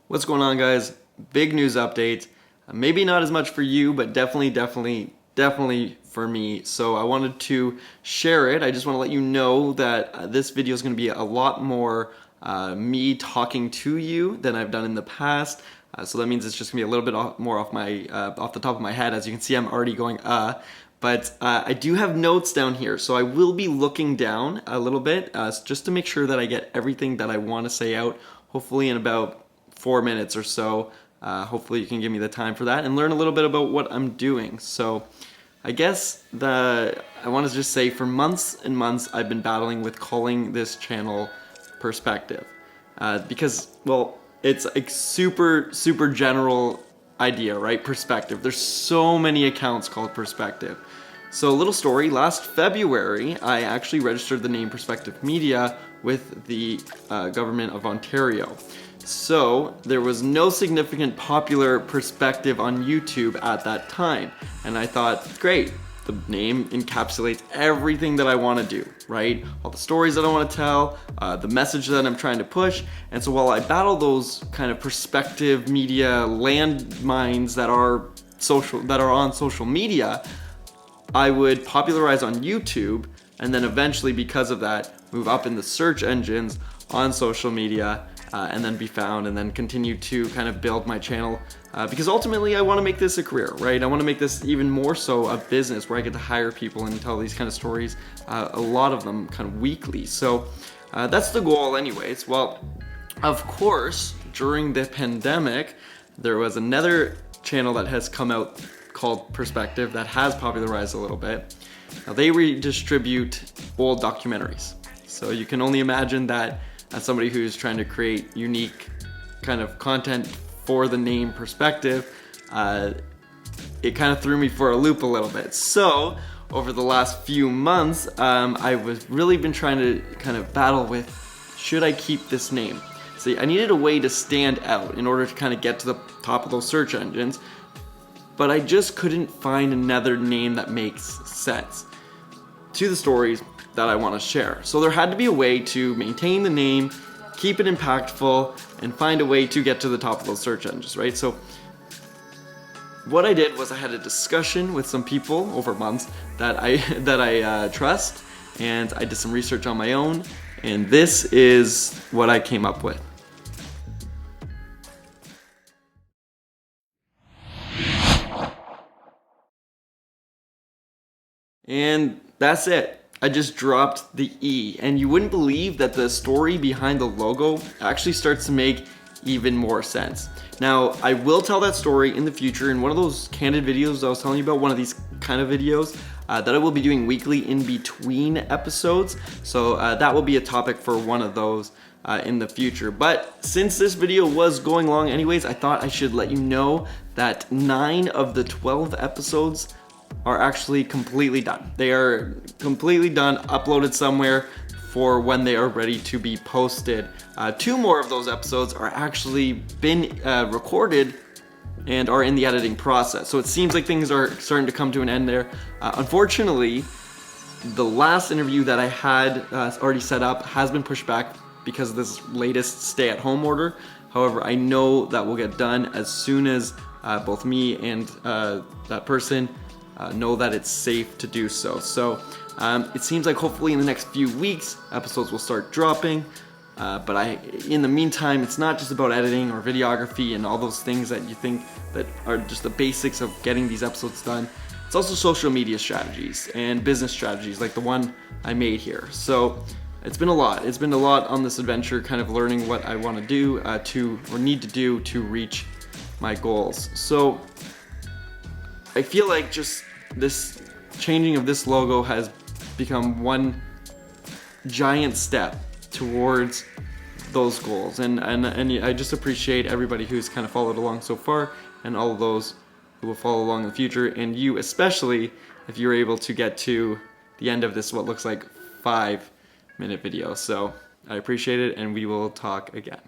What's going on, guys? Big news update. Maybe not as much for you, but definitely for me. So I wanted to share it. I just want to let you know that this video is going to be a lot more me talking to you than I've done in the past. So that means it's just going to be a little bit more off the top of my head. As you can see, I'm already going But I do have notes down here, so I will be looking down a little bit just to make sure that I get everything that I want to say out, hopefully in about 4 minutes or so. Hopefully you can give me the time for that and learn a little bit about what I'm doing. So I guess I want to just say for months and months I've been battling with calling this channel Perspective. Because, well, it's a super general idea, right? Perspective. There's so many accounts called Perspective. So a little story, last February I actually registered the name Perspectiv Media with the government of Ontario. So there was no significant popular perspective on YouTube at that time. And I thought, great, the name encapsulates everything that I want to do, right? All the stories that I want to tell, the message that I'm trying to push. And so while I battle those kind of perspective media landmines that are on social media, I would popularize on YouTube and then eventually, because of that, move up in the search engines on social media and then be found and then continue to kind of build my channel because ultimately I want to make this a career, right? I want to make this even more so a business where I get to hire people and tell these kind of stories, a lot of them kind of weekly. So that's the goal anyways. Well, of course, during the pandemic, there was another channel that has come out called Perspective that has popularized a little bit. Now they redistribute old documentaries. So you can only imagine that as somebody who's trying to create unique kind of content for the name Perspective, it kind of threw me for a loop a little bit. So over the last few months, I've really been trying to kind of battle with, should I keep this name? See, I needed a way to stand out in order to kind of get to the top of those search engines, but I just couldn't find another name that makes sense to the stories that I want to share. So there had to be a way to maintain the name, keep it impactful, and find a way to get to the top of those search engines, right? So what I did was I had a discussion with some people over months that I trust, and I did some research on my own, and this is what I came up with. And that's it. I just dropped the E, and you wouldn't believe that the story behind the logo actually starts to make even more sense. Now, I will tell that story in the future in one of those candid videos I was telling you about, one of these kind of videos that I will be doing weekly in between episodes. So that will be a topic for one of those in the future. But since this video was going long anyways, I thought I should let you know that 9 of the 12 episodes are actually completely done. They are completely done, uploaded somewhere for when they are ready to be posted. 2 more of those episodes are actually been recorded and are in the editing process. So it seems like things are starting to come to an end there. Unfortunately, the last interview that I had already set up has been pushed back because of this latest stay-at-home order. However, I know that will get done as soon as both me and that person know that it's safe to do so. So it seems like hopefully in the next few weeks episodes will start dropping, but in the meantime, it's not just about editing or videography and all those things that you think that are just the basics of getting these episodes done. It's also social media strategies and business strategies like the one I made here. So it's been a lot. It's been a lot on this adventure, kind of learning what I want to do or need to do to reach my goals. So I feel like just this changing of this logo has become one giant step towards those goals, and I just appreciate everybody who's kind of followed along so far, and all of those who will follow along in the future, and you especially if you're able to get to the end of this what looks like 5-minute video. So I appreciate it, and we will talk again.